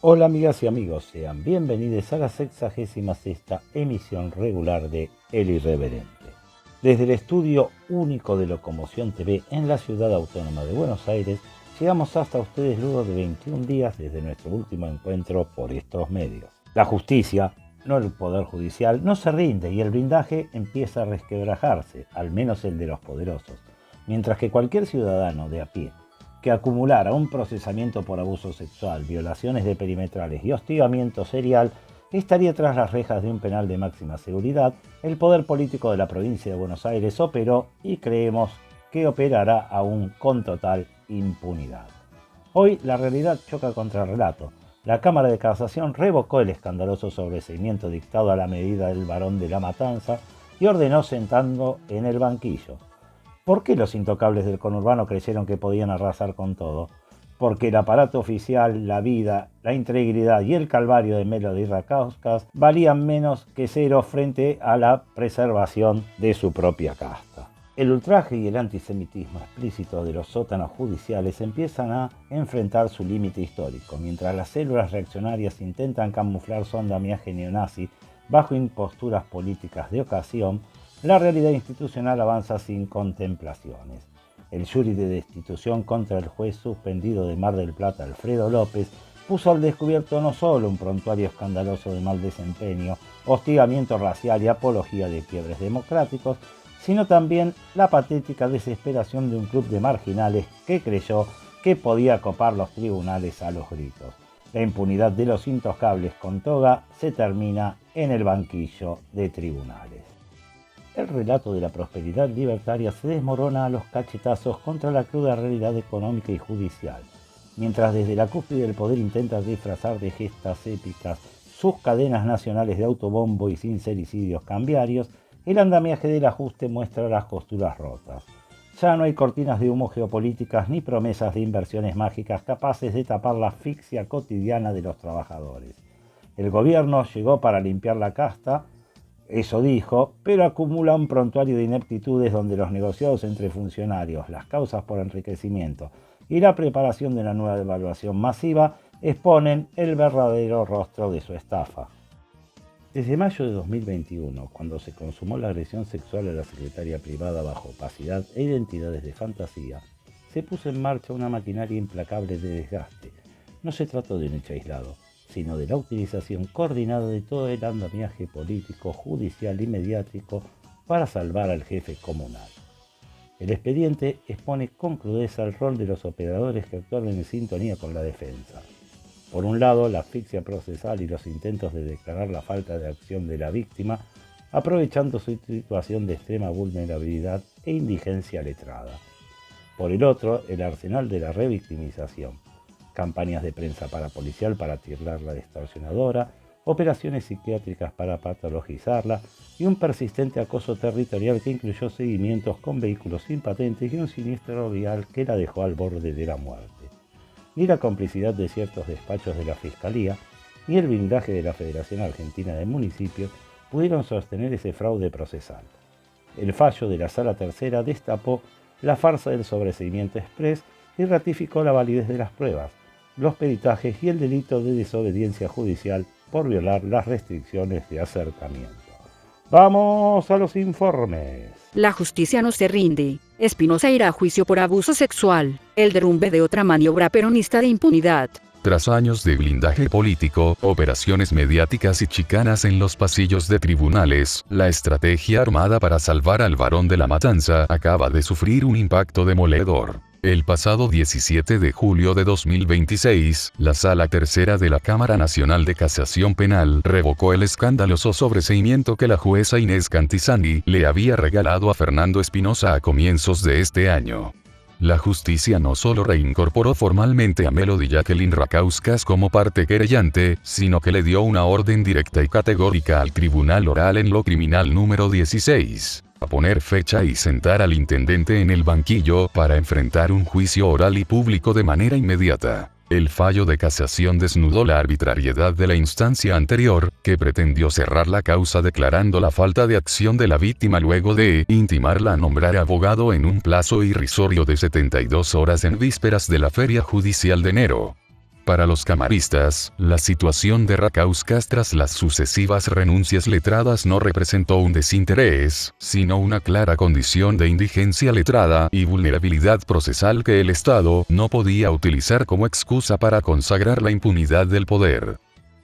Hola amigas y amigos, sean bienvenidos a la 66ª emisión regular de El Irreverente. Desde el estudio único de Locomoción TV en la Ciudad Autónoma de Buenos Aires, llegamos hasta ustedes luego de 21 días desde nuestro último encuentro por estos medios. La justicia, no el Poder Judicial, no se rinde y el blindaje empieza a resquebrajarse, al menos el de los poderosos, mientras que cualquier ciudadano de a pie que acumulara un procesamiento por abuso sexual, violaciones de perimetrales y hostigamiento serial estaría tras las rejas de un penal de máxima seguridad. El poder político de la provincia de Buenos Aires operó y creemos que operará aún con total impunidad. Hoy la realidad choca contra el relato. La Cámara de Casación revocó el escandaloso sobreseimiento dictado a la medida del varón de la Matanza y ordenó sentando en el banquillo. ¿Por qué los intocables del conurbano creyeron que podían arrasar con todo? Porque el aparato oficial, la vida, la integridad y el calvario de Melody Rakauskas valían menos que cero frente a la preservación de su propia casta. El ultraje y el antisemitismo explícito de los sótanos judiciales empiezan a enfrentar su límite histórico, mientras las células reaccionarias intentan camuflar su andamiaje neonazi bajo imposturas políticas de ocasión. La realidad institucional avanza sin contemplaciones. El jury de destitución contra el juez suspendido de Mar del Plata, Alfredo López, puso al descubierto no solo un prontuario escandaloso de mal desempeño, hostigamiento racial y apología de quiebres democráticos, sino también la patética desesperación de un club de marginales que creyó que podía copar los tribunales a los gritos. La impunidad de los intocables con toga se termina en el banquillo de tribunales. El relato de la prosperidad libertaria se desmorona a los cachetazos contra la cruda realidad económica y judicial, mientras desde la cúspide del poder intenta disfrazar de gestas épicas sus cadenas nacionales de autobombo y sincericidios cambiarios. El andamiaje del ajuste muestra las costuras rotas. Ya no hay cortinas de humo geopolíticas ni promesas de inversiones mágicas capaces de tapar la asfixia cotidiana de los trabajadores. El gobierno llegó para limpiar la casta, eso dijo, pero acumula un prontuario de ineptitudes donde los negociados entre funcionarios, las causas por enriquecimiento y la preparación de una nueva devaluación masiva exponen el verdadero rostro de su estafa. Desde mayo de 2021, cuando se consumó la agresión sexual a la secretaria privada bajo opacidad e identidades de fantasía, se puso en marcha una maquinaria implacable de desgaste. No se trató de un hecho aislado, sino de la utilización coordinada de todo el andamiaje político, judicial y mediático para salvar al jefe comunal. El expediente expone con crudeza el rol de los operadores que actuaron en sintonía con la defensa. Por un lado, la asfixia procesal y los intentos de declarar la falta de acción de la víctima, aprovechando su situación de extrema vulnerabilidad e indigencia letrada. Por el otro, el arsenal de la revictimización. Campañas de prensa parapolicial para tildar la extorsionadora, operaciones psiquiátricas para patologizarla y un persistente acoso territorial que incluyó seguimientos con vehículos sin patentes y un siniestro vial que la dejó al borde de la muerte. Ni la complicidad de ciertos despachos de la Fiscalía, ni el blindaje de la Federación Argentina de Municipios pudieron sostener ese fraude procesal. El fallo de la Sala Tercera destapó la farsa del sobreseimiento express y ratificó la validez de las pruebas, los peritajes y el delito de desobediencia judicial por violar las restricciones de acercamiento. ¡Vamos a los informes! La justicia no se rinde. Espinosa irá a juicio por abuso sexual. El derrumbe de otra maniobra peronista de impunidad. Tras años de blindaje político, operaciones mediáticas y chicanas en los pasillos de tribunales, la estrategia armada para salvar al varón de la Matanza acaba de sufrir un impacto demoledor. El pasado 17 de julio de 2026, la Sala Tercera de la Cámara Nacional de Casación Penal revocó el escandaloso sobreseimiento que la jueza Inés Cantizani le había regalado a Fernando Espinosa a comienzos de este año. La justicia no solo reincorporó formalmente a Melody Jacqueline Rakauskas como parte querellante, sino que le dio una orden directa y categórica al Tribunal Oral en lo Criminal número 16. A poner fecha y sentar al intendente en el banquillo para enfrentar un juicio oral y público de manera inmediata. El fallo de casación desnudó la arbitrariedad de la instancia anterior, que pretendió cerrar la causa declarando la falta de acción de la víctima luego de intimarla a nombrar abogado en un plazo irrisorio de 72 horas en vísperas de la feria judicial de enero. Para los camaristas, la situación de Rakauskas tras las sucesivas renuncias letradas no representó un desinterés, sino una clara condición de indigencia letrada y vulnerabilidad procesal que el Estado no podía utilizar como excusa para consagrar la impunidad del poder.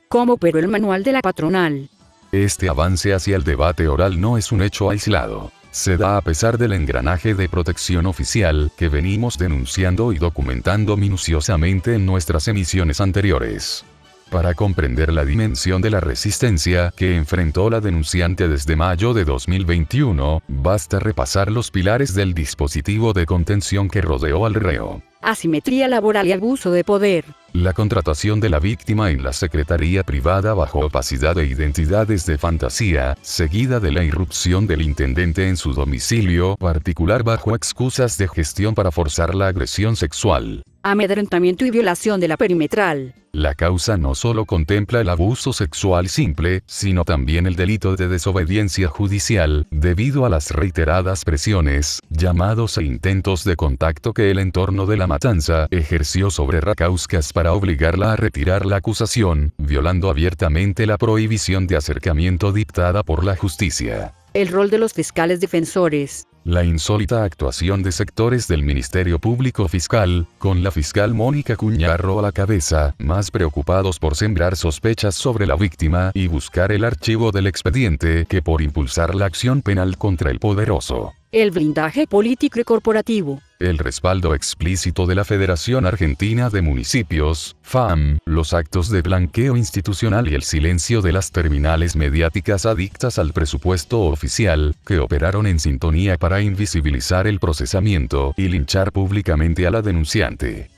¿Cómo operó el manual de la patronal? Este avance hacia el debate oral no es un hecho aislado. Se da a pesar del engranaje de protección oficial que venimos denunciando y documentando minuciosamente en nuestras emisiones anteriores. Para comprender la dimensión de la resistencia que enfrentó la denunciante desde mayo de 2021, basta repasar los pilares del dispositivo de contención que rodeó al reo. Asimetría laboral y abuso de poder. La contratación de la víctima en la secretaría privada bajo opacidad de identidades de fantasía, seguida de la irrupción del intendente en su domicilio particular bajo excusas de gestión para forzar la agresión sexual. Amedrentamiento y violación de la perimetral. La causa no solo contempla el abuso sexual simple, sino también el delito de desobediencia judicial, debido a las reiteradas presiones, llamados e intentos de contacto que el entorno de la matanza ejerció sobre Rakauskas para obligarla a retirar la acusación, violando abiertamente la prohibición de acercamiento dictada por la justicia. El rol de los fiscales defensores. La insólita actuación de sectores del Ministerio Público Fiscal, con la fiscal Mónica Cuñarro a la cabeza, más preocupados por sembrar sospechas sobre la víctima y buscar el archivo del expediente que por impulsar la acción penal contra el poderoso. El blindaje político y corporativo. El respaldo explícito de la Federación Argentina de Municipios, FAM, los actos de blanqueo institucional y el silencio de las terminales mediáticas adictas al presupuesto oficial, que operaron en sintonía para invisibilizar el procesamiento y linchar públicamente a la denunciante.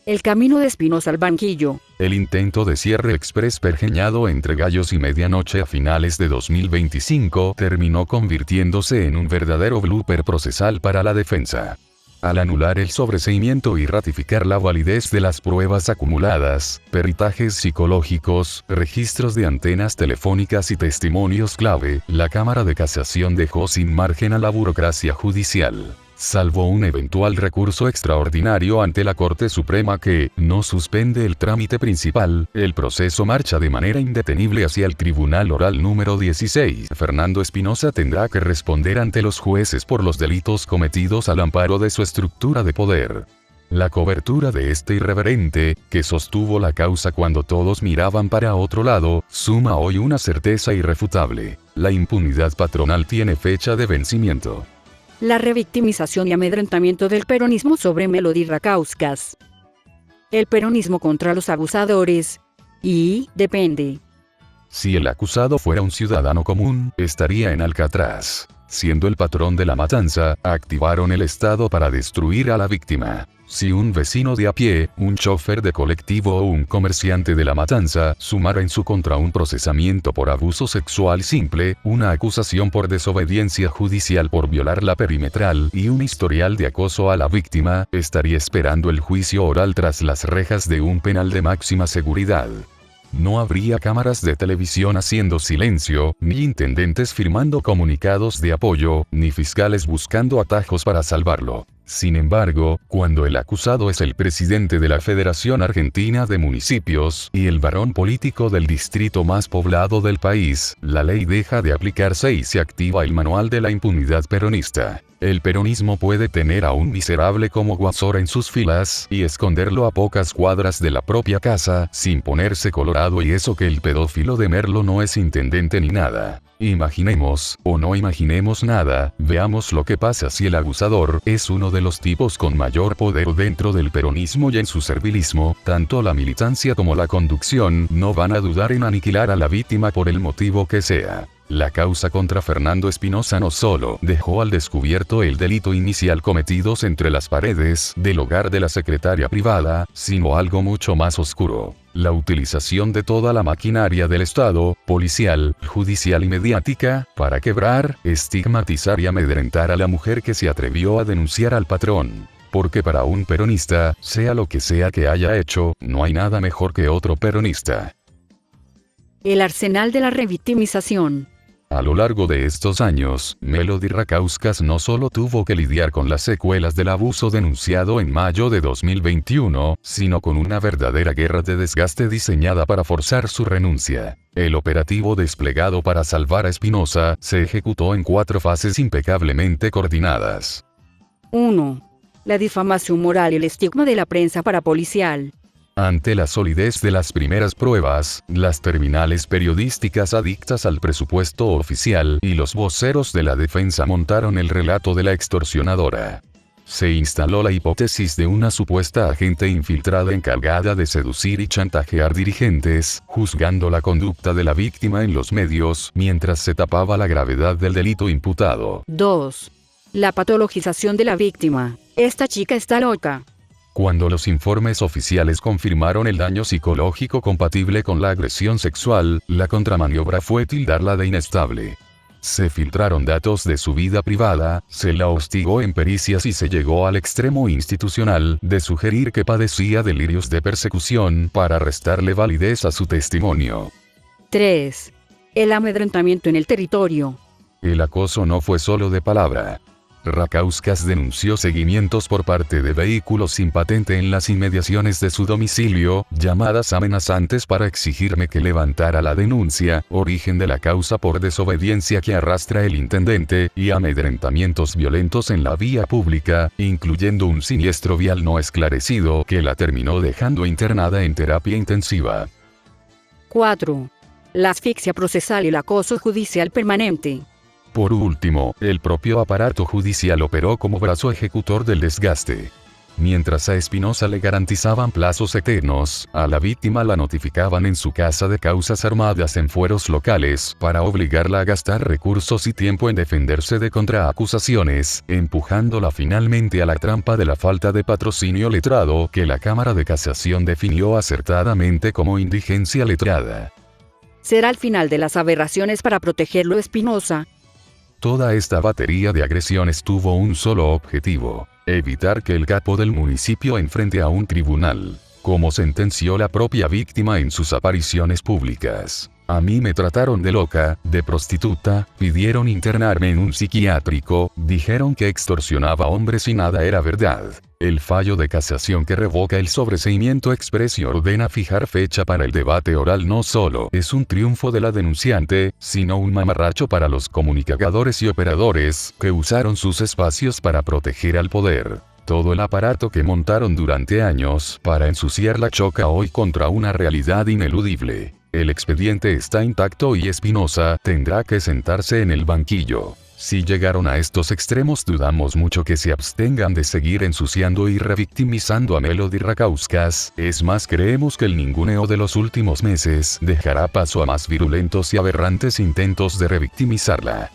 El camino de Espinosa al banquillo. El intento de cierre express pergeñado entre gallos y medianoche a finales de 2025 terminó convirtiéndose en un verdadero blooper procesal para la defensa. Al anular el sobreseimiento y ratificar la validez de las pruebas acumuladas, peritajes psicológicos, registros de antenas telefónicas y testimonios clave, la Cámara de Casación dejó sin margen a la burocracia judicial. Salvo un eventual recurso extraordinario ante la Corte Suprema que no suspende el trámite principal, el proceso marcha de manera indetenible hacia el Tribunal Oral número 16. Fernando Espinosa tendrá que responder ante los jueces por los delitos cometidos al amparo de su estructura de poder. La cobertura de este irreverente, que sostuvo la causa cuando todos miraban para otro lado, suma hoy una certeza irrefutable: la impunidad patronal tiene fecha de vencimiento. La revictimización y amedrentamiento del peronismo sobre Melody Rakauskas. El peronismo contra los abusadores. Y, depende. Si el acusado fuera un ciudadano común, estaría en Alcatraz. Siendo el patrón de la matanza, activaron el Estado para destruir a la víctima. Si un vecino de a pie, un chofer de colectivo o un comerciante de la matanza sumara en su contra un procesamiento por abuso sexual simple, una acusación por desobediencia judicial por violar la perimetral y un historial de acoso a la víctima, estaría esperando el juicio oral tras las rejas de un penal de máxima seguridad. No habría cámaras de televisión haciendo silencio, ni intendentes firmando comunicados de apoyo, ni fiscales buscando atajos para salvarlo. Sin embargo, cuando el acusado es el presidente de la Federación Argentina de Municipios y el varón político del distrito más poblado del país, la ley deja de aplicarse y se activa el manual de la impunidad peronista. El peronismo puede tener a un miserable como Guasora en sus filas y esconderlo a pocas cuadras de la propia casa, sin ponerse colorado, y eso que el pedófilo de Merlo no es intendente ni nada. Imaginemos, o no imaginemos nada, veamos lo que pasa si el abusador es uno de los tipos con mayor poder dentro del peronismo y en su servilismo. Tanto la militancia como la conducción no van a dudar en aniquilar a la víctima por el motivo que sea. La causa contra Fernando Espinosa no solo dejó al descubierto el delito inicial cometidos entre las paredes del hogar de la secretaria privada, sino algo mucho más oscuro: la utilización de toda la maquinaria del Estado, policial, judicial y mediática, para quebrar, estigmatizar y amedrentar a la mujer que se atrevió a denunciar al patrón. Porque para un peronista, sea lo que sea que haya hecho, no hay nada mejor que otro peronista. El arsenal de la revictimización. A lo largo de estos años, Melody Rakauskas no solo tuvo que lidiar con las secuelas del abuso denunciado en mayo de 2021, sino con una verdadera guerra de desgaste diseñada para forzar su renuncia. El operativo desplegado para salvar a Espinosa se ejecutó en 4 fases impecablemente coordinadas. 1. La difamación moral y el estigma de la prensa parapolicial. Ante la solidez de las primeras pruebas, las terminales periodísticas adictas al presupuesto oficial y los voceros de la defensa montaron el relato de la extorsionadora. Se instaló la hipótesis de una supuesta agente infiltrada encargada de seducir y chantajear dirigentes, juzgando la conducta de la víctima en los medios, mientras se tapaba la gravedad del delito imputado. 2. La patologización de la víctima. Esta chica está loca. Cuando los informes oficiales confirmaron el daño psicológico compatible con la agresión sexual, la contramaniobra fue tildarla de inestable. Se filtraron datos de su vida privada, se la hostigó en pericias y se llegó al extremo institucional de sugerir que padecía delirios de persecución para restarle validez a su testimonio. 3. El amedrentamiento en el territorio. El acoso no fue solo de palabra. Rakauskas denunció seguimientos por parte de vehículos sin patente en las inmediaciones de su domicilio, llamadas amenazantes para exigirme que levantara la denuncia, origen de la causa por desobediencia que arrastra el intendente, y amedrentamientos violentos en la vía pública, incluyendo un siniestro vial no esclarecido que la terminó dejando internada en terapia intensiva. 4. La asfixia procesal y el acoso judicial permanente. Por último, el propio aparato judicial operó como brazo ejecutor del desgaste. Mientras a Espinosa le garantizaban plazos eternos, a la víctima la notificaban en su casa de causas armadas en fueros locales para obligarla a gastar recursos y tiempo en defenderse de contraacusaciones, empujándola finalmente a la trampa de la falta de patrocinio letrado que la Cámara de Casación definió acertadamente como indigencia letrada. Será el final de las aberraciones para protegerlo Espinosa. Toda esta batería de agresiones tuvo un solo objetivo: evitar que el capo del municipio enfrente a un tribunal, como sentenció la propia víctima en sus apariciones públicas. A mí me trataron de loca, de prostituta, pidieron internarme en un psiquiátrico, dijeron que extorsionaba hombres y nada era verdad. El fallo de casación que revoca el sobreseimiento exprés y ordena fijar fecha para el debate oral no solo es un triunfo de la denunciante, sino un mamarracho para los comunicadores y operadores que usaron sus espacios para proteger al poder. Todo el aparato que montaron durante años para ensuciarla choca hoy contra una realidad ineludible. El expediente está intacto y Espinosa tendrá que sentarse en el banquillo. Si llegaron a estos extremos, dudamos mucho que se abstengan de seguir ensuciando y revictimizando a Melody Rakauskas. Es más, creemos que el ninguneo de los últimos meses dejará paso a más virulentos y aberrantes intentos de revictimizarla.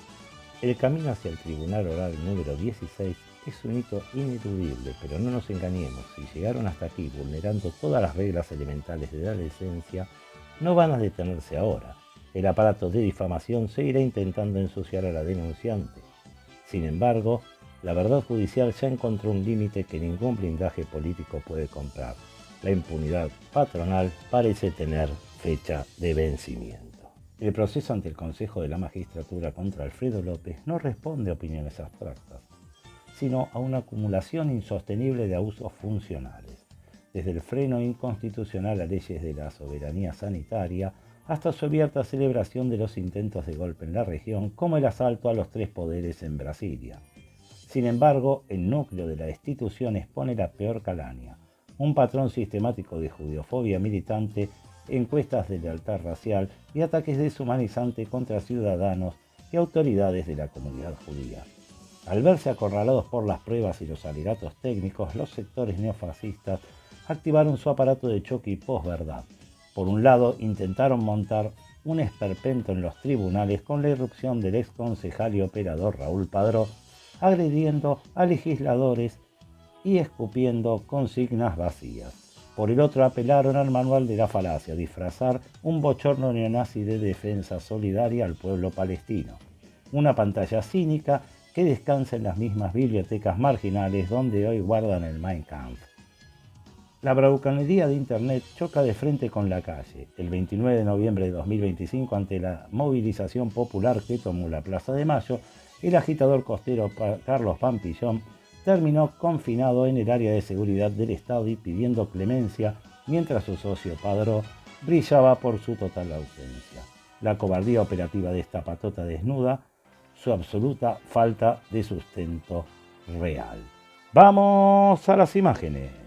El camino hacia el Tribunal Oral número 16 es un hito ineludible, pero no nos engañemos, si llegaron hasta aquí vulnerando todas las reglas elementales de la decencia, no van a detenerse ahora. El aparato de difamación seguirá intentando ensuciar a la denunciante. Sin embargo, la verdad judicial ya encontró un límite que ningún blindaje político puede comprar. La impunidad patronal parece tener fecha de vencimiento. El proceso ante el Consejo de la Magistratura contra Alfredo López no responde a opiniones abstractas, sino a una acumulación insostenible de abusos funcionales, desde el freno inconstitucional a leyes de la soberanía sanitaria hasta su abierta celebración de los intentos de golpe en la región, como el asalto a los 3 poderes en Brasilia. Sin embargo, el núcleo de la destitución expone la peor calaña, un patrón sistemático de judeofobia militante, encuestas de lealtad racial y ataques deshumanizantes contra ciudadanos y autoridades de la comunidad judía. Al verse acorralados por las pruebas y los alegatos técnicos, los sectores neofascistas activaron su aparato de choque y posverdad. Por un lado, intentaron montar un esperpento en los tribunales con la irrupción del exconcejal y operador Raúl Padró, agrediendo a legisladores y escupiendo consignas vacías. Por el otro, apelaron al manual de la falacia, disfrazar un bochorno neonazi de defensa solidaria al pueblo palestino. Una pantalla cínica que descansa en las mismas bibliotecas marginales donde hoy guardan el Mein Kampf. La bravuconería de Internet choca de frente con la calle. El 29 de noviembre de 2025, ante la movilización popular que tomó la Plaza de Mayo, el agitador costero Carlos Pampillón terminó confinado en el área de seguridad del Estado y pidiendo clemencia, mientras su socio Padró brillaba por su total ausencia. La cobardía operativa de esta patota desnuda, su absoluta falta de sustento real. Vamos a las imágenes.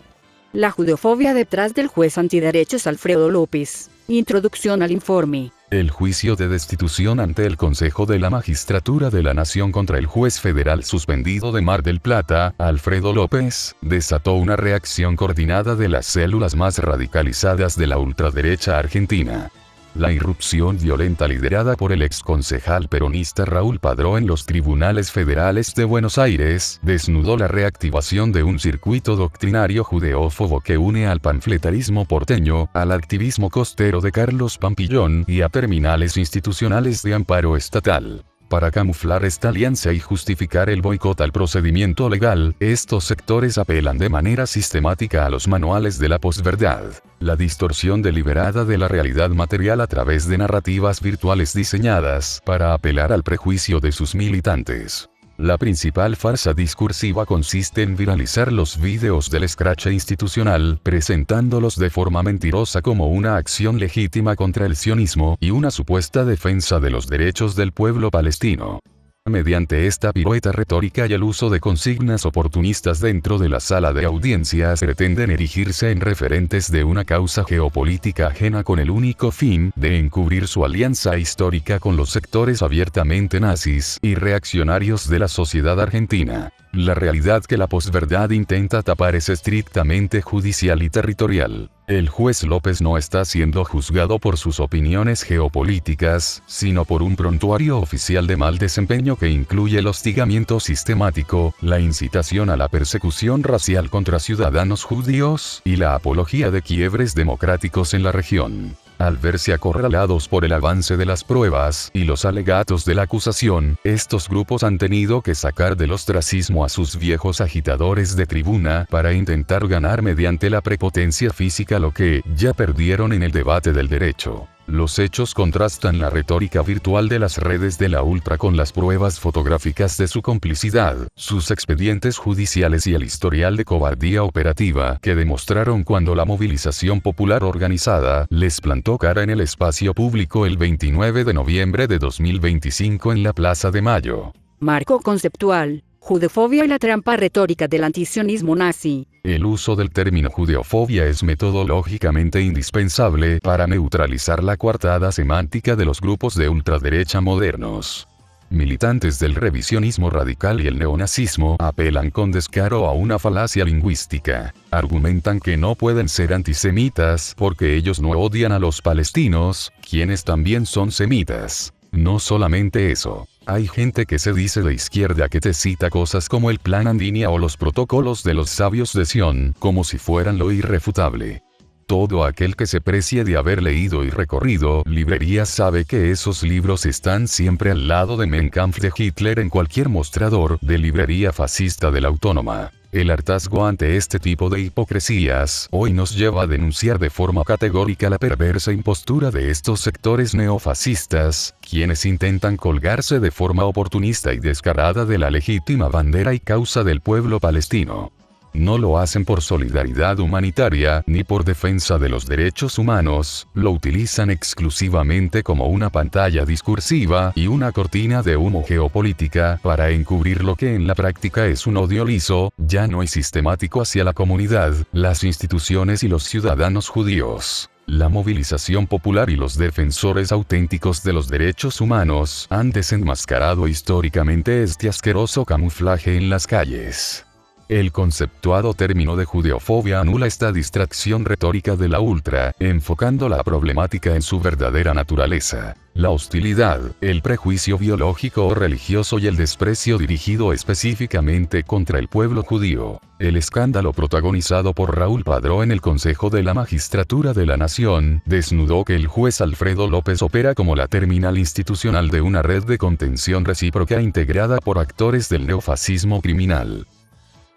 La judeofobia detrás del juez antiderechos Alfredo López. Introducción al informe. El juicio de destitución ante el Consejo de la Magistratura de la Nación contra el juez federal suspendido de Mar del Plata, Alfredo López, desató una reacción coordinada de las células más radicalizadas de la ultraderecha argentina. La irrupción violenta liderada por el exconcejal peronista Raúl Padró en los tribunales federales de Buenos Aires, desnudó la reactivación de un circuito doctrinario judeófobo que une al panfletarismo porteño, al activismo costero de Carlos Pampillón y a terminales institucionales de amparo estatal. Para camuflar esta alianza y justificar el boicot al procedimiento legal, estos sectores apelan de manera sistemática a los manuales de la posverdad, la distorsión deliberada de la realidad material a través de narrativas virtuales diseñadas para apelar al prejuicio de sus militantes. La principal farsa discursiva consiste en viralizar los vídeos del escrache institucional, presentándolos de forma mentirosa como una acción legítima contra el sionismo y una supuesta defensa de los derechos del pueblo palestino. Mediante esta pirueta retórica y el uso de consignas oportunistas dentro de la sala de audiencias pretenden erigirse en referentes de una causa geopolítica ajena con el único fin de encubrir su alianza histórica con los sectores abiertamente nazis y reaccionarios de la sociedad argentina. La realidad que la posverdad intenta tapar es estrictamente judicial y territorial. El juez López no está siendo juzgado por sus opiniones geopolíticas, sino por un prontuario oficial de mal desempeño que incluye el hostigamiento sistemático, la incitación a la persecución racial contra ciudadanos judíos y la apología de quiebres democráticos en la región. Al verse acorralados por el avance de las pruebas y los alegatos de la acusación, estos grupos han tenido que sacar del ostracismo a sus viejos agitadores de tribuna para intentar ganar mediante la prepotencia física lo que ya perdieron en el debate del derecho. Los hechos contrastan la retórica virtual de las redes de la ultra con las pruebas fotográficas de su complicidad, sus expedientes judiciales y el historial de cobardía operativa que demostraron cuando la movilización popular organizada les plantó cara en el espacio público el 29 de noviembre de 2025 en la Plaza de Mayo. Marco conceptual. Judefobia y la trampa retórica del antisionismo nazi. El uso del término judeofobia es metodológicamente indispensable para neutralizar la coartada semántica de los grupos de ultraderecha modernos. Militantes del revisionismo radical y el neonazismo apelan con descaro a una falacia lingüística. Argumentan que no pueden ser antisemitas porque ellos no odian a los palestinos, quienes también son semitas. No solamente eso. Hay gente que se dice de izquierda que te cita cosas como el Plan Andinia o los protocolos de los sabios de Sion, como si fueran lo irrefutable. Todo aquel que se precie de haber leído y recorrido librerías sabe que esos libros están siempre al lado de Mein Kampf de Hitler en cualquier mostrador de librería fascista de la Autónoma. El hartazgo ante este tipo de hipocresías hoy nos lleva a denunciar de forma categórica la perversa impostura de estos sectores neofascistas, quienes intentan colgarse de forma oportunista y descarada de la legítima bandera y causa del pueblo palestino. No lo hacen por solidaridad humanitaria ni por defensa de los derechos humanos, lo utilizan exclusivamente como una pantalla discursiva y una cortina de humo geopolítica para encubrir lo que en la práctica es un odio liso, llano y sistemático hacia la comunidad, las instituciones y los ciudadanos judíos. La movilización popular y los defensores auténticos de los derechos humanos han desenmascarado históricamente este asqueroso camuflaje en las calles. El conceptuado término de judeofobia anula esta distracción retórica de la ultra, enfocando la problemática en su verdadera naturaleza. La hostilidad, el prejuicio biológico o religioso y el desprecio dirigido específicamente contra el pueblo judío. El escándalo protagonizado por Raúl Padró en el Consejo de la Magistratura de la Nación, desnudó que el juez Alfredo López opera como la terminal institucional de una red de contención recíproca integrada por actores del neofascismo criminal.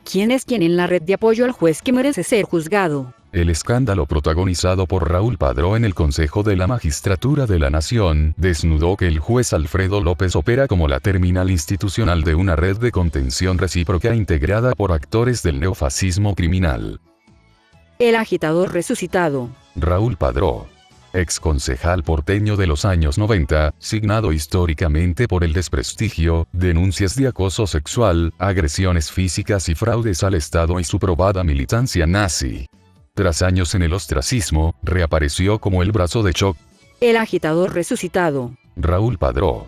¿Quién es quién en la red de apoyo al juez que merece ser juzgado? El escándalo protagonizado por Raúl Padró en el Consejo de la Magistratura de la Nación desnudó que el juez Alfredo López opera como la terminal institucional de una red de contención recíproca integrada por actores del neofascismo criminal. El agitador resucitado. Raúl Padró, ex concejal porteño de los años 90, signado históricamente por el desprestigio, denuncias de acoso sexual, agresiones físicas y fraudes al Estado y su probada militancia nazi. Tras años en el ostracismo, reapareció como el brazo de choque. El agitador resucitado. Raúl Padró,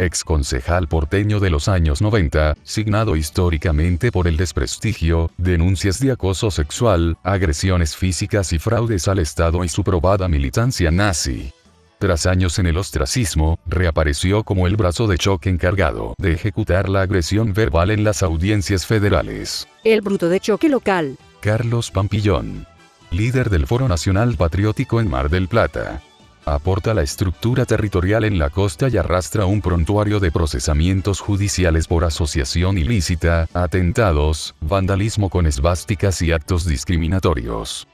ex concejal porteño de los años 90, signado históricamente por el desprestigio, denuncias de acoso sexual, agresiones físicas y fraudes al Estado y su probada militancia nazi. Tras años en el ostracismo, reapareció como el brazo de choque encargado de ejecutar la agresión verbal en las audiencias federales. El bruto de choque local. Carlos Pampillón, líder del Foro Nacional Patriótico en Mar del Plata. Aporta la estructura territorial en la costa y arrastra un prontuario de procesamientos judiciales por asociación ilícita, atentados, vandalismo con esvásticas y actos discriminatorios.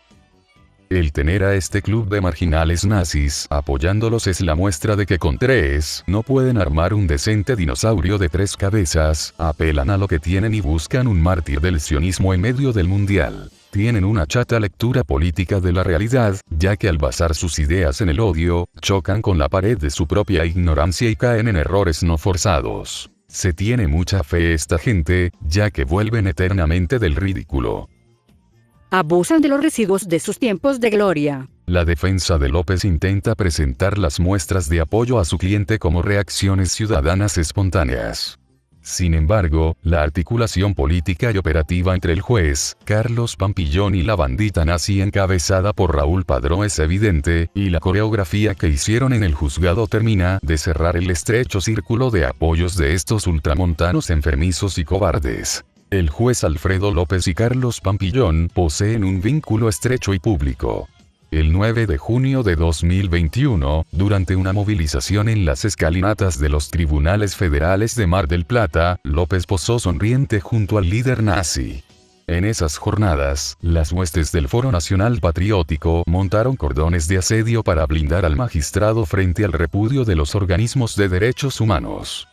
El tener a este club de marginales nazis apoyándolos es la muestra de que con tres no pueden armar un decente dinosaurio de tres cabezas, apelan a lo que tienen y buscan un mártir del sionismo en medio del mundial. Tienen una chata lectura política de la realidad, ya que al basar sus ideas en el odio, chocan con la pared de su propia ignorancia y caen en errores no forzados. Se tiene mucha fe esta gente, ya que vuelven eternamente del ridículo. Abusan de los residuos de sus tiempos de gloria. La defensa de López intenta presentar las muestras de apoyo a su cliente como reacciones ciudadanas espontáneas. Sin embargo, la articulación política y operativa entre el juez, Carlos Pampillón y la bandita nazi encabezada por Raúl Padró es evidente, y la coreografía que hicieron en el juzgado termina de cerrar el estrecho círculo de apoyos de estos ultramontanos enfermizos y cobardes. El juez Alfredo López y Carlos Pampillón poseen un vínculo estrecho y público. El 9 de junio de 2021, durante una movilización en las escalinatas de los tribunales federales de Mar del Plata, López posó sonriente junto al líder nazi. En esas jornadas, las huestes del Foro Nacional Patriótico montaron cordones de asedio para blindar al magistrado frente al repudio de los organismos de derechos humanos.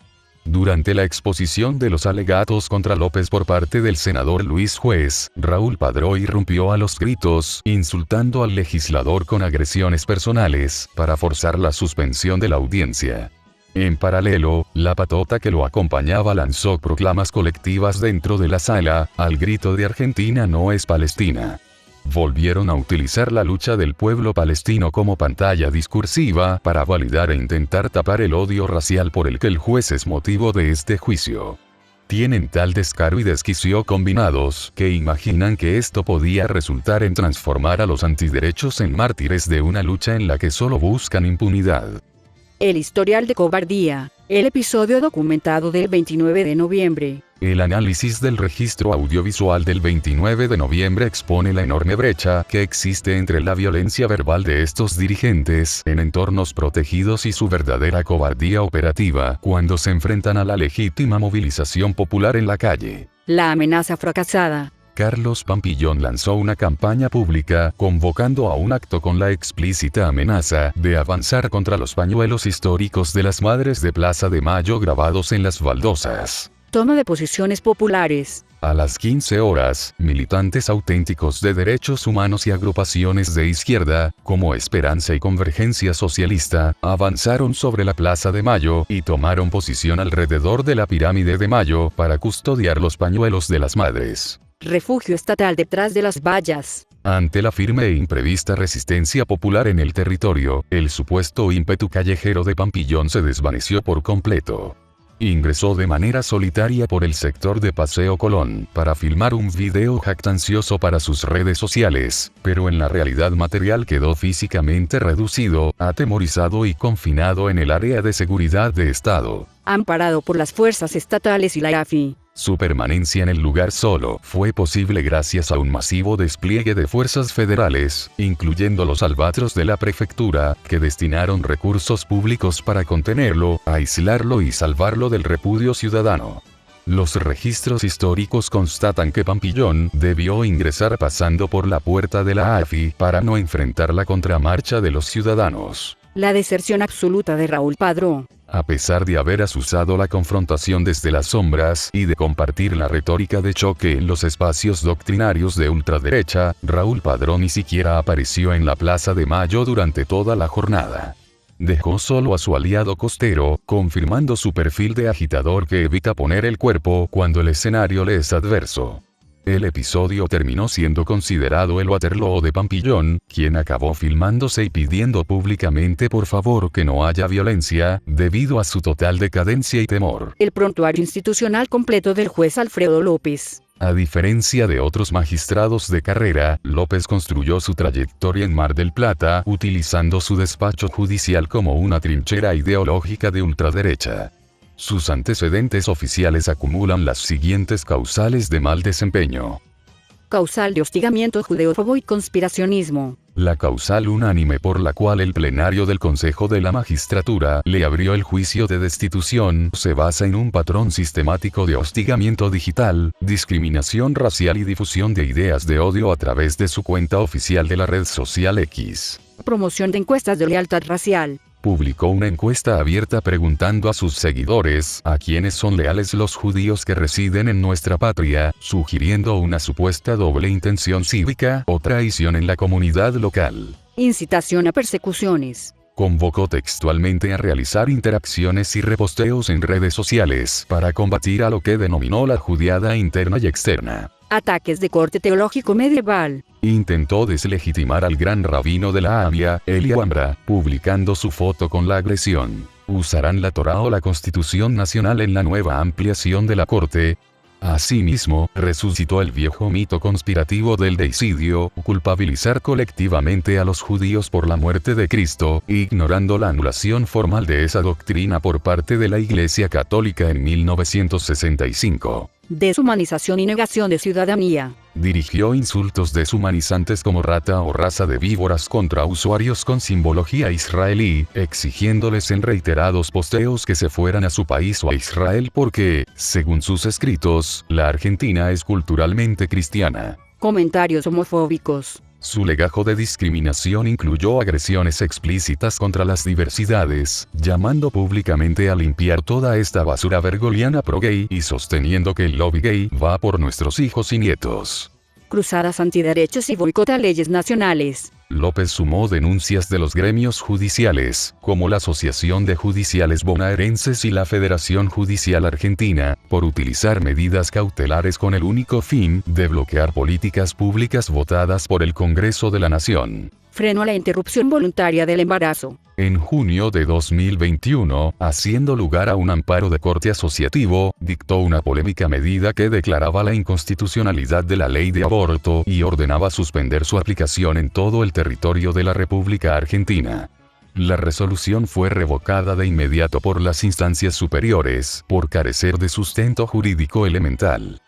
Durante la exposición de los alegatos contra López por parte del senador Luis Juez, Raúl Padró irrumpió a los gritos, insultando al legislador con agresiones personales, para forzar la suspensión de la audiencia. En paralelo, la patota que lo acompañaba lanzó proclamas colectivas dentro de la sala, al grito de Argentina no es Palestina. Volvieron a utilizar la lucha del pueblo palestino como pantalla discursiva para validar e intentar tapar el odio racial por el que el juez es motivo de este juicio. Tienen tal descaro y desquicio combinados que imaginan que esto podía resultar en transformar a los antiderechos en mártires de una lucha en la que solo buscan impunidad. El historial de cobardía. El episodio documentado del 29 de noviembre. El análisis del registro audiovisual del 29 de noviembre expone la enorme brecha que existe entre la violencia verbal de estos dirigentes en entornos protegidos y su verdadera cobardía operativa cuando se enfrentan a la legítima movilización popular en la calle. La amenaza fracasada. Carlos Pampillón lanzó una campaña pública convocando a un acto con la explícita amenaza de avanzar contra los pañuelos históricos de las Madres de Plaza de Mayo grabados en las baldosas. Toma de posiciones populares. A las 15 horas, militantes auténticos de derechos humanos y agrupaciones de izquierda, como Esperanza y Convergencia Socialista, avanzaron sobre la Plaza de Mayo y tomaron posición alrededor de la Pirámide de Mayo para custodiar los pañuelos de las madres. Refugio estatal detrás de las vallas. Ante la firme e imprevista resistencia popular en el territorio, el supuesto ímpetu callejero de Pampillón se desvaneció por completo. Ingresó de manera solitaria por el sector de Paseo Colón para filmar un video jactancioso para sus redes sociales, pero en la realidad material quedó físicamente reducido, atemorizado y confinado en el área de seguridad de Estado. Amparado por las fuerzas estatales y la AFI. Su permanencia en el lugar solo fue posible gracias a un masivo despliegue de fuerzas federales, incluyendo los albatros de la prefectura, que destinaron recursos públicos para contenerlo, aislarlo y salvarlo del repudio ciudadano. Los registros históricos constatan que Pampillón debió ingresar pasando por la puerta de la AFI para no enfrentar la contramarcha de los ciudadanos. La deserción absoluta de Raúl Padró. A pesar de haber asusado la confrontación desde las sombras y de compartir la retórica de choque en los espacios doctrinarios de ultraderecha, Raúl Padró ni siquiera apareció en la Plaza de Mayo durante toda la jornada. Dejó solo a su aliado costero, confirmando su perfil de agitador que evita poner el cuerpo cuando el escenario le es adverso. El episodio terminó siendo considerado el Waterloo de Pampillón, quien acabó filmándose y pidiendo públicamente por favor que no haya violencia, debido a su total decadencia y temor. El prontuario institucional completo del juez Alfredo López. A diferencia de otros magistrados de carrera, López construyó su trayectoria en Mar del Plata, utilizando su despacho judicial como una trinchera ideológica de ultraderecha. Sus antecedentes oficiales acumulan las siguientes causales de mal desempeño. Causal de hostigamiento judeófobo y conspiracionismo. La causal unánime por la cual el plenario del Consejo de la Magistratura le abrió el juicio de destitución se basa en un patrón sistemático de hostigamiento digital, discriminación racial y difusión de ideas de odio a través de su cuenta oficial de la red social X. Promoción de encuestas de lealtad racial. Publicó una encuesta abierta preguntando a sus seguidores a quiénes son leales los judíos que residen en nuestra patria, sugiriendo una supuesta doble intención cívica o traición en la comunidad local. Incitación a persecuciones. Convocó textualmente a realizar interacciones y reposteos en redes sociales para combatir a lo que denominó la judiada interna y externa. Ataques de corte teológico medieval. Intentó deslegitimar al gran rabino de la Avia, Eli Wambra, publicando su foto con la agresión. Usarán la Torá o la Constitución Nacional en la nueva ampliación de la Corte. Asimismo, resucitó el viejo mito conspirativo del deicidio, culpabilizar colectivamente a los judíos por la muerte de Cristo, ignorando la anulación formal de esa doctrina por parte de la Iglesia Católica en 1965. Deshumanización y negación de ciudadanía. Dirigió insultos deshumanizantes como rata o raza de víboras contra usuarios con simbología israelí, exigiéndoles en reiterados posteos que se fueran a su país o a Israel porque, según sus escritos, la Argentina es culturalmente cristiana. Comentarios homofóbicos. Su legajo de discriminación incluyó agresiones explícitas contra las diversidades, llamando públicamente a limpiar toda esta basura bergoliana pro-gay y sosteniendo que el lobby gay va por nuestros hijos y nietos. Cruzadas antiderechos y boicot a leyes nacionales. López sumó denuncias de los gremios judiciales, como la Asociación de Judiciales Bonaerenses y la Federación Judicial Argentina, por utilizar medidas cautelares con el único fin de bloquear políticas públicas votadas por el Congreso de la Nación. Freno a la interrupción voluntaria del embarazo. En junio de 2021, haciendo lugar a un amparo de corte asociativo, dictó una polémica medida que declaraba la inconstitucionalidad de la ley de aborto y ordenaba suspender su aplicación en todo el territorio de la República Argentina. La resolución fue revocada de inmediato por las instancias superiores, por carecer de sustento jurídico elemental.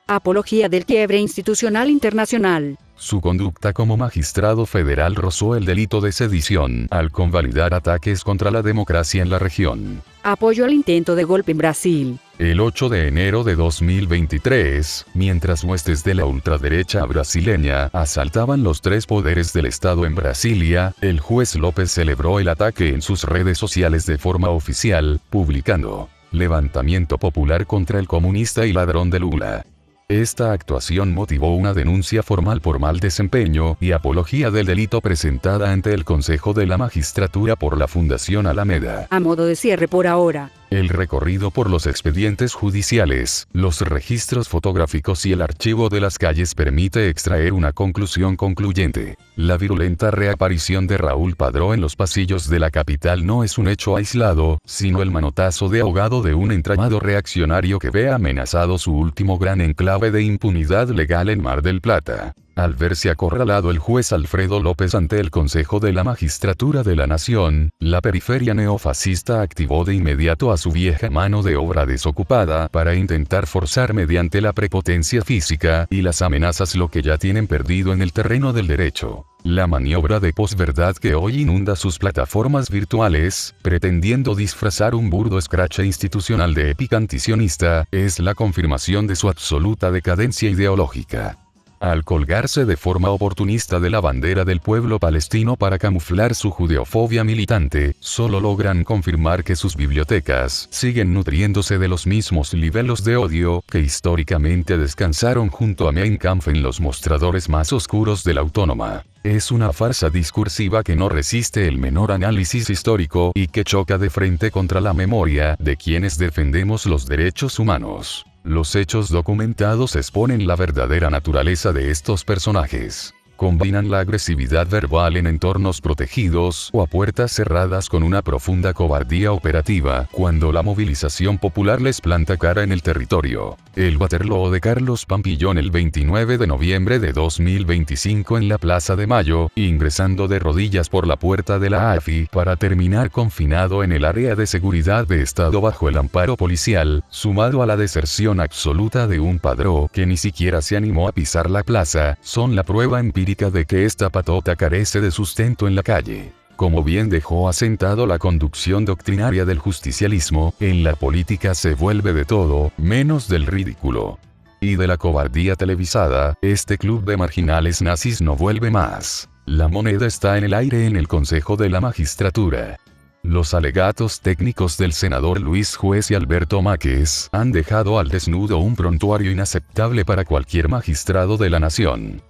Apología del quiebre institucional internacional. Su conducta como magistrado federal rozó el delito de sedición, al convalidar ataques contra la democracia en la región. Apoyo al intento de golpe en Brasil. El 8 de enero de 2023, mientras huestes de la ultraderecha brasileña asaltaban los tres poderes del Estado en Brasilia, el juez López celebró el ataque en sus redes sociales de forma oficial, publicando: "Levantamiento popular contra el comunista y ladrón de Lula". Esta actuación motivó una denuncia formal por mal desempeño y apología del delito presentada ante el Consejo de la Magistratura por la Fundación Alameda. A modo de cierre por ahora. El recorrido por los expedientes judiciales, los registros fotográficos y el archivo de las calles permite extraer una conclusión concluyente. La virulenta reaparición de Raúl Padró en los pasillos de la capital no es un hecho aislado, sino el manotazo de ahogado de un entramado reaccionario que ve amenazado su último gran enclave de impunidad legal en Mar del Plata. Al verse acorralado el juez Alfredo López ante el Consejo de la Magistratura de la Nación, la periferia neofascista activó de inmediato a su vieja mano de obra desocupada para intentar forzar mediante la prepotencia física y las amenazas lo que ya tienen perdido en el terreno del derecho. La maniobra de posverdad que hoy inunda sus plataformas virtuales, pretendiendo disfrazar un burdo escrache institucional de épica antisionista, es la confirmación de su absoluta decadencia ideológica. Al colgarse de forma oportunista de la bandera del pueblo palestino para camuflar su judeofobia militante, solo logran confirmar que sus bibliotecas siguen nutriéndose de los mismos libelos de odio que históricamente descansaron junto a Mein Kampf en los mostradores más oscuros de la Autónoma. Es una farsa discursiva que no resiste el menor análisis histórico y que choca de frente contra la memoria de quienes defendemos los derechos humanos. Los hechos documentados exponen la verdadera naturaleza de estos personajes. Combinan la agresividad verbal en entornos protegidos o a puertas cerradas con una profunda cobardía operativa cuando la movilización popular les planta cara en el territorio. El Waterloo de Carlos Pampillón el 29 de noviembre de 2025 en la Plaza de Mayo, ingresando de rodillas por la puerta de la AFI para terminar confinado en el área de seguridad de Estado bajo el amparo policial, sumado a la deserción absoluta de un padrón que ni siquiera se animó a pisar la plaza, son la prueba empírica de que esta patota carece de sustento en la calle. Como bien dejó asentado la conducción doctrinaria del justicialismo, en la política se vuelve de todo, menos del ridículo. Y de la cobardía televisada, este club de marginales nazis no vuelve más. La moneda está en el aire en el Consejo de la Magistratura. Los alegatos técnicos del senador Luis Juez y Alberto Máquez han dejado al desnudo un prontuario inaceptable para cualquier magistrado de la nación.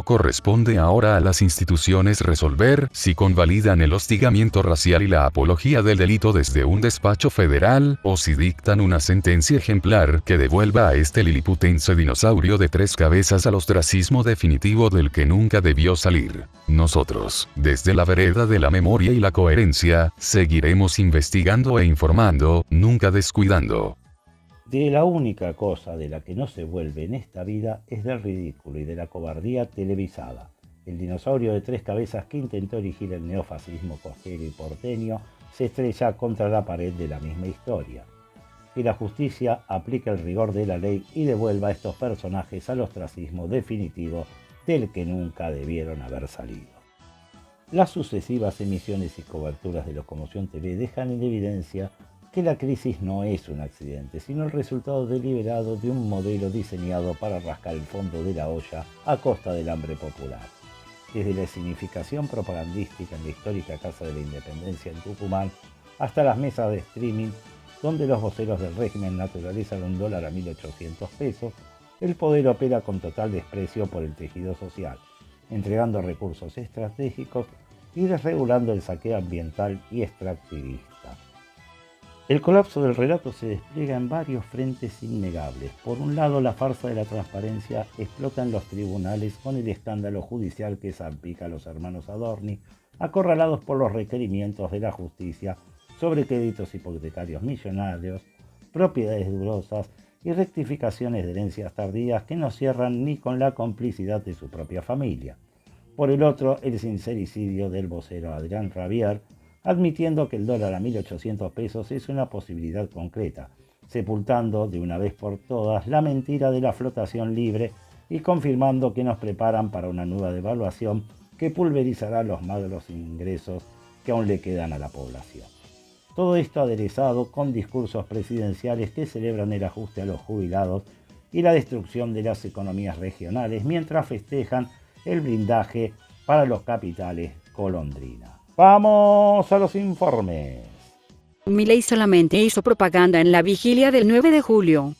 Corresponde ahora a las instituciones resolver si convalidan el hostigamiento racial y la apología del delito desde un despacho federal, o si dictan una sentencia ejemplar que devuelva a este liliputense dinosaurio de tres cabezas al ostracismo definitivo del que nunca debió salir. Nosotros, desde la vereda de la memoria y la coherencia, seguiremos investigando e informando, nunca descuidando. De la única cosa de la que no se vuelve en esta vida es del ridículo y de la cobardía televisada. El dinosaurio de tres cabezas que intentó erigir el neofascismo costero y porteño se estrella contra la pared de la misma historia. Que la justicia aplique el rigor de la ley y devuelva a estos personajes al ostracismo definitivo del que nunca debieron haber salido. Las sucesivas emisiones y coberturas de Locomoción TV dejan en evidencia que la crisis no es un accidente, sino el resultado deliberado de un modelo diseñado para rascar el fondo de la olla a costa del hambre popular. Desde la escenificación propagandística en la histórica Casa de la Independencia en Tucumán, hasta las mesas de streaming, donde los voceros del régimen naturalizan un dólar a 1.800 pesos, el poder opera con total desprecio por el tejido social, entregando recursos estratégicos y desregulando el saqueo ambiental y extractivista. El colapso del relato se despliega en varios frentes innegables. Por un lado, la farsa de la transparencia explota en los tribunales con el escándalo judicial que salpica a los hermanos Adorni, acorralados por los requerimientos de la justicia sobre créditos hipotecarios millonarios, propiedades dudosas y rectificaciones de herencias tardías que no cierran ni con la complicidad de su propia familia. Por el otro, el sincericidio del vocero Adrián Rabier, admitiendo que el dólar a 1.800 pesos es una posibilidad concreta, sepultando de una vez por todas la mentira de la flotación libre y confirmando que nos preparan para una nueva devaluación que pulverizará los magros ingresos que aún le quedan a la población. Todo esto aderezado con discursos presidenciales que celebran el ajuste a los jubilados y la destrucción de las economías regionales, mientras festejan el blindaje para los capitales golondrina. ¡Vamos a los informes! Milei solamente hizo propaganda en la vigilia del 9 de julio.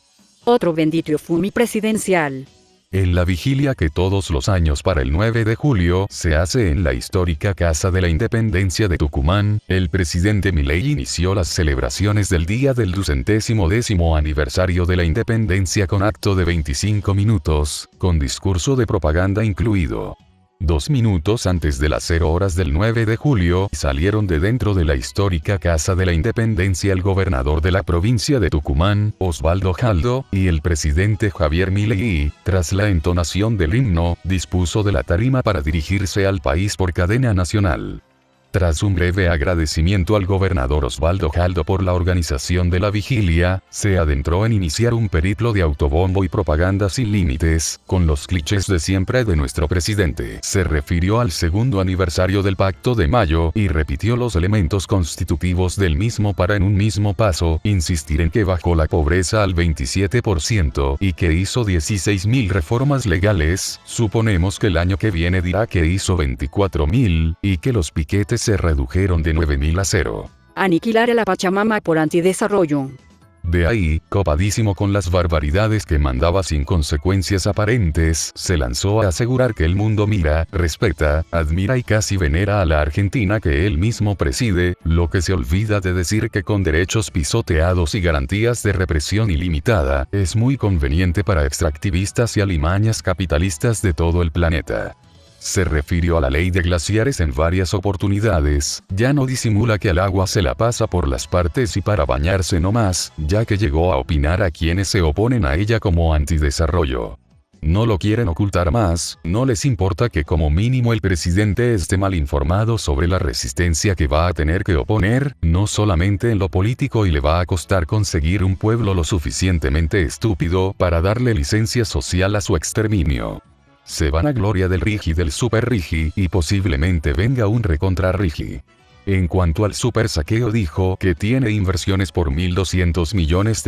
Otro bendito fumi presidencial. En la vigilia que todos los años para el 9 de julio se hace en la histórica Casa de la Independencia de Tucumán, el presidente Milei inició las celebraciones del día del 210º aniversario de la independencia con acto de 25 minutos, con discurso de propaganda incluido. 2 minutos antes de las 0 horas del 9 de julio, salieron de dentro de la histórica Casa de la Independencia el gobernador de la provincia de Tucumán, Osvaldo Jaldo, y el presidente Javier Milei y, tras la entonación del himno, dispuso de la tarima para dirigirse al país por cadena nacional. Tras un breve agradecimiento al gobernador Osvaldo Jaldo por la organización de la vigilia, se adentró en iniciar un periplo de autobombo y propaganda sin límites, con los clichés de siempre de nuestro presidente. Se refirió al segundo aniversario del Pacto de Mayo, y repitió los elementos constitutivos del mismo para en un mismo paso, insistir en que bajó la pobreza al 27% y que hizo 16.000 reformas legales, suponemos que el año que viene dirá que hizo 24.000, y que los piquetes se redujeron de 9.000 a 0. Aniquilar a la Pachamama por antidesarrollo. De ahí, copadísimo con las barbaridades que mandaba sin consecuencias aparentes, se lanzó a asegurar que el mundo mira, respeta, admira y casi venera a la Argentina que él mismo preside, lo que se olvida de decir que con derechos pisoteados y garantías de represión ilimitada, es muy conveniente para extractivistas y alimañas capitalistas de todo el planeta. Se refirió a la ley de glaciares en varias oportunidades, ya no disimula que al agua se la pasa por las partes y para bañarse no más, ya que llegó a opinar a quienes se oponen a ella como antidesarrollo. No lo quieren ocultar más, no les importa que como mínimo el presidente esté mal informado sobre la resistencia que va a tener que oponer, no solamente en lo político y le va a costar conseguir un pueblo lo suficientemente estúpido para darle licencia social a su exterminio. Se van a gloria del Rigi y del Super Rigi y posiblemente venga un recontra Rigi. En cuanto al super saqueo dijo que tiene inversiones por $1.200 millones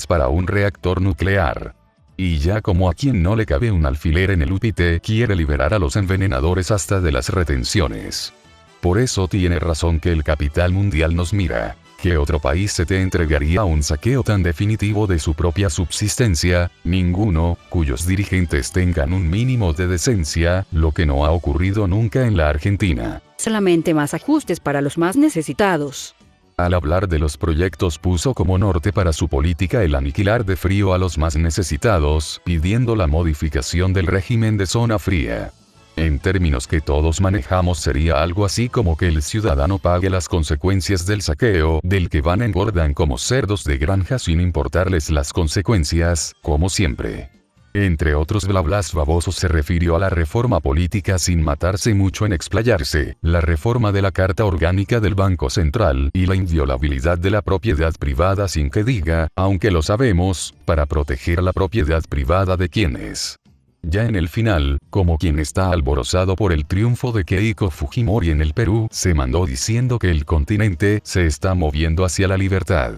para un reactor nuclear. Y ya como a quien no le cabe un alfiler en el upite quiere liberar a los envenenadores hasta de las retenciones. Por eso tiene razón que el capital mundial nos mira. ¿Qué otro país se te entregaría a un saqueo tan definitivo de su propia subsistencia? Ninguno, cuyos dirigentes tengan un mínimo de decencia, lo que no ha ocurrido nunca en la Argentina. Solamente más ajustes para los más necesitados. Al hablar de los proyectos puso como norte para su política el aniquilar de frío a los más necesitados, pidiendo la modificación del régimen de zona fría. En términos que todos manejamos sería algo así como que el ciudadano pague las consecuencias del saqueo, del que van engordan como cerdos de granja sin importarles las consecuencias, como siempre. Entre otros blablas babosos se refirió a la reforma política sin matarse mucho en explayarse, la reforma de la Carta Orgánica del Banco Central y la inviolabilidad de la propiedad privada sin que diga, aunque lo sabemos, para proteger la propiedad privada de quienes. Ya en el final, como quien está alborozado por el triunfo de Keiko Fujimori en el Perú, se mandó diciendo que el continente se está moviendo hacia la libertad.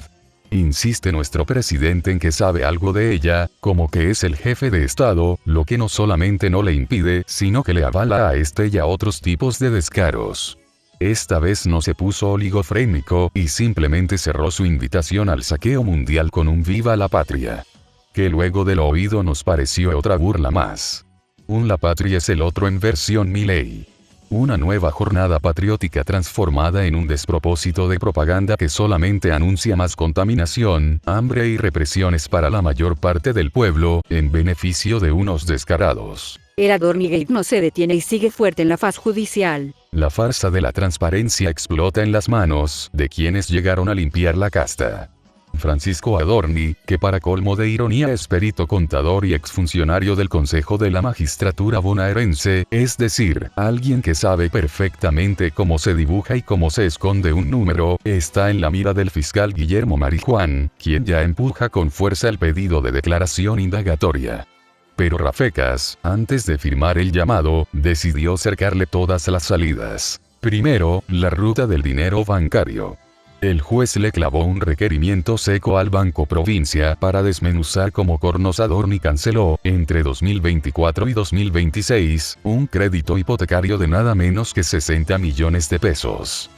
Insiste nuestro presidente en que sabe algo de ella, como que es el jefe de Estado, lo que no solamente no le impide, sino que le avala a este y a otros tipos de descaros. Esta vez no se puso oligofrénico, y simplemente cerró su invitación al saqueo mundial con un viva la patria. Que luego de lo oído nos pareció otra burla más. Un la patria es el otro en versión Milei. Una nueva jornada patriótica transformada en un despropósito de propaganda que solamente anuncia más contaminación, hambre y represiones para la mayor parte del pueblo, en beneficio de unos descarados. El Adornigate no se detiene y sigue fuerte en la faz judicial. La farsa de la transparencia explota en las manos de quienes llegaron a limpiar la casta. Francisco Adorni, que para colmo de ironía es perito contador y exfuncionario del Consejo de la Magistratura bonaerense, es decir, alguien que sabe perfectamente cómo se dibuja y cómo se esconde un número, está en la mira del fiscal Guillermo Marijuán, quien ya empuja con fuerza el pedido de declaración indagatoria. Pero Rafecas, antes de firmar el llamado, decidió cercarle todas las salidas. Primero, la ruta del dinero bancario. El juez le clavó un requerimiento seco al Banco Provincia para desmenuzar cómo Cornos Adorni canceló, entre 2024 y 2026, un crédito hipotecario de nada menos que 60 millones de pesos.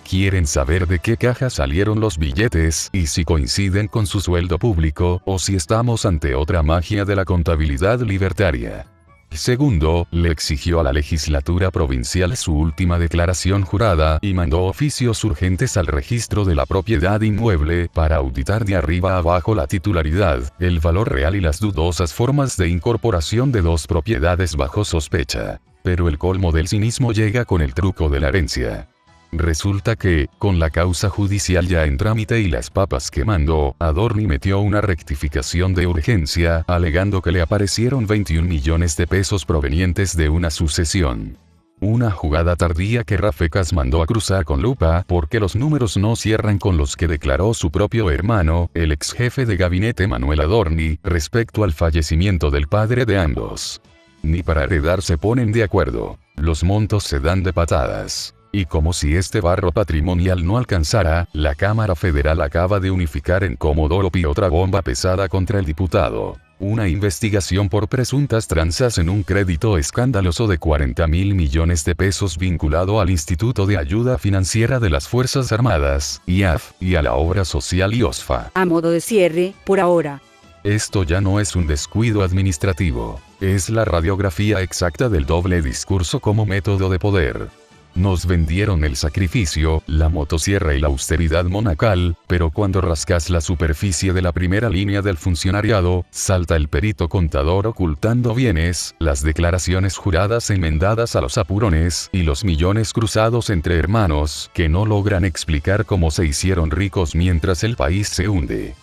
Quieren saber de qué caja salieron los billetes y si coinciden con su sueldo público o si estamos ante otra magia de la contabilidad libertaria. Segundo, le exigió a la legislatura provincial su última declaración jurada y mandó oficios urgentes al registro de la propiedad inmueble para auditar de arriba a abajo la titularidad, el valor real y las dudosas formas de incorporación de dos propiedades bajo sospecha. Pero el colmo del cinismo llega con el truco de la herencia. Resulta que, con la causa judicial ya en trámite y las papas quemando, Adorni metió una rectificación de urgencia, alegando que le aparecieron 21 millones de pesos provenientes de una sucesión. Una jugada tardía que Rafecas mandó a cruzar con lupa porque los números no cierran con los que declaró su propio hermano, el ex jefe de gabinete Manuel Adorni, respecto al fallecimiento del padre de ambos. Ni para heredar se ponen de acuerdo. Los montos se dan de patadas. Y como si este barro patrimonial no alcanzara, la Cámara Federal acaba de unificar en Comodoro Pi otra bomba pesada contra el diputado. Una investigación por presuntas tranzas en un crédito escandaloso de 40.000 millones de pesos vinculado al Instituto de Ayuda Financiera de las Fuerzas Armadas, IAF, y a la Obra Social IOSFA. A modo de cierre, por ahora. Esto ya no es un descuido administrativo. Es la radiografía exacta del doble discurso como método de poder. Nos vendieron el sacrificio, la motosierra y la austeridad monacal, pero cuando rascas la superficie de la primera línea del funcionariado, salta el perito contador ocultando bienes, las declaraciones juradas enmendadas a los apurones, y los millones cruzados entre hermanos, que no logran explicar cómo se hicieron ricos mientras el país se hunde.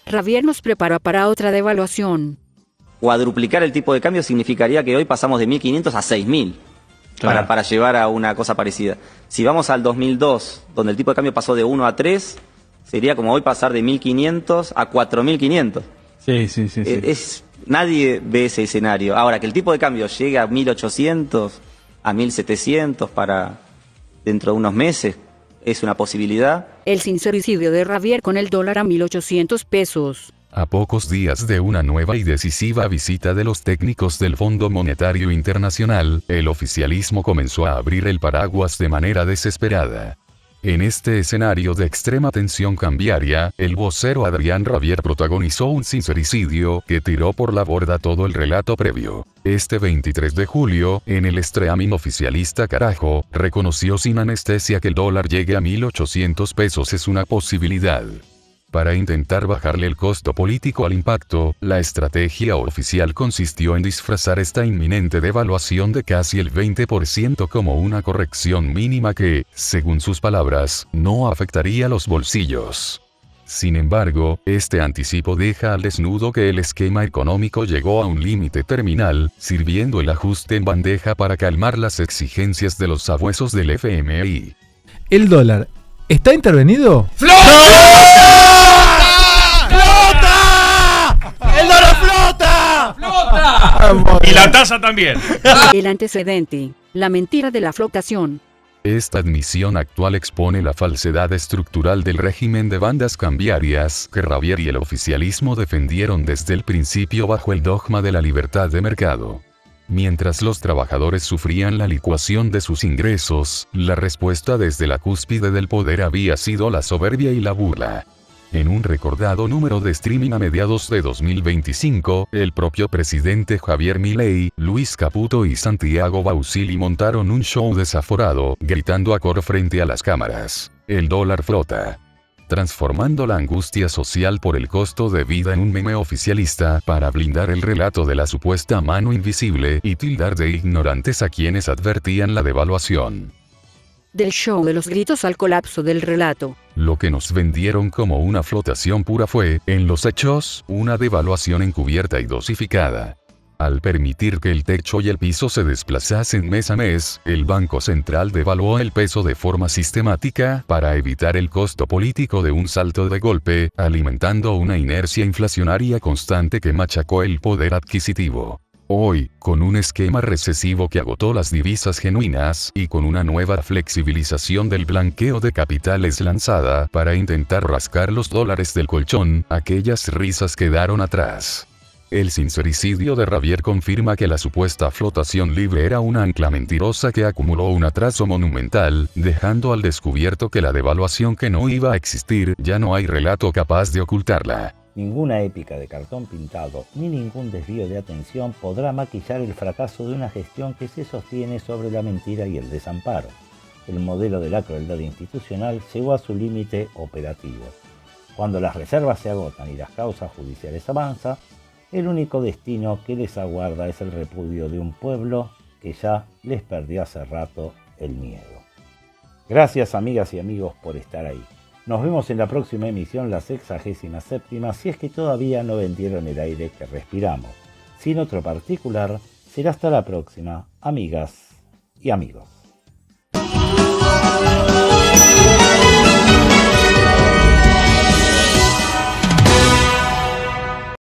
Javier nos prepara para otra devaluación. Cuadruplicar el tipo de cambio significaría que hoy pasamos de 1.500 a 6.000. Claro. Para llevar a una cosa parecida. Si vamos al 2002, donde el tipo de cambio pasó de 1 a 3, sería como hoy pasar de 1.500 a 4.500. Sí. Nadie ve ese escenario. Ahora, que el tipo de cambio llegue a 1.800, a 1.700 para dentro de unos meses, es una posibilidad. El sincericidio de Javier con el dólar a 1.800 pesos. A pocos días de una nueva y decisiva visita de los técnicos del Fondo Monetario Internacional, el oficialismo comenzó a abrir el paraguas de manera desesperada. En este escenario de extrema tensión cambiaria, el vocero Adrián Javier protagonizó un sincericidio que tiró por la borda todo el relato previo. Este 23 de julio, en el streaming oficialista Carajo, reconoció sin anestesia que el dólar llegue a 1.800 pesos es una posibilidad. Para intentar bajarle el costo político al impacto, la estrategia oficial consistió en disfrazar esta inminente devaluación de casi el 20% como una corrección mínima que, según sus palabras, no afectaría los bolsillos. Sin embargo, este anticipo deja al desnudo que el esquema económico llegó a un límite terminal, sirviendo el ajuste en bandeja para calmar las exigencias de los sabuesos del FMI. ¿El dólar está intervenido? ¡El dólar flota! ¡Flota! Y la tasa también. El antecedente, la mentira de la flotación. Esta admisión actual expone la falsedad estructural del régimen de bandas cambiarias que Javier y el oficialismo defendieron desde el principio bajo el dogma de la libertad de mercado. Mientras los trabajadores sufrían la licuación de sus ingresos, la respuesta desde la cúspide del poder había sido la soberbia y la burla. En un recordado número de streaming a mediados de 2025, el propio presidente Javier Milei, Luis Caputo y Santiago Bausili montaron un show desaforado, gritando a coro frente a las cámaras: "El dólar flota", transformando la angustia social por el costo de vida en un meme oficialista para blindar el relato de la supuesta mano invisible y tildar de ignorantes a quienes advertían la devaluación. Del show de los gritos al colapso del relato. Lo que nos vendieron como una flotación pura fue, en los hechos, una devaluación encubierta y dosificada. Al permitir que el techo y el piso se desplazasen mes a mes, el Banco Central devaluó el peso de forma sistemática para evitar el costo político de un salto de golpe, alimentando una inercia inflacionaria constante que machacó el poder adquisitivo. Hoy, con un esquema recesivo que agotó las divisas genuinas y con una nueva flexibilización del blanqueo de capitales lanzada para intentar rascar los dólares del colchón, aquellas risas quedaron atrás. El sincericidio de Javier confirma que la supuesta flotación libre era una ancla mentirosa que acumuló un atraso monumental, dejando al descubierto que la devaluación que no iba a existir ya no hay relato capaz de ocultarla. Ninguna épica de cartón pintado ni ningún desvío de atención podrá maquillar el fracaso de una gestión que se sostiene sobre la mentira y el desamparo. El modelo de la crueldad institucional llegó a su límite operativo. Cuando las reservas se agotan y las causas judiciales avanzan, el único destino que les aguarda es el repudio de un pueblo que ya les perdió hace rato el miedo. Gracias amigas y amigos por estar ahí. Nos vemos en la próxima emisión, la 67ª, si es que todavía no vendieron el aire que respiramos. Sin otro particular, será hasta la próxima, amigas y amigos.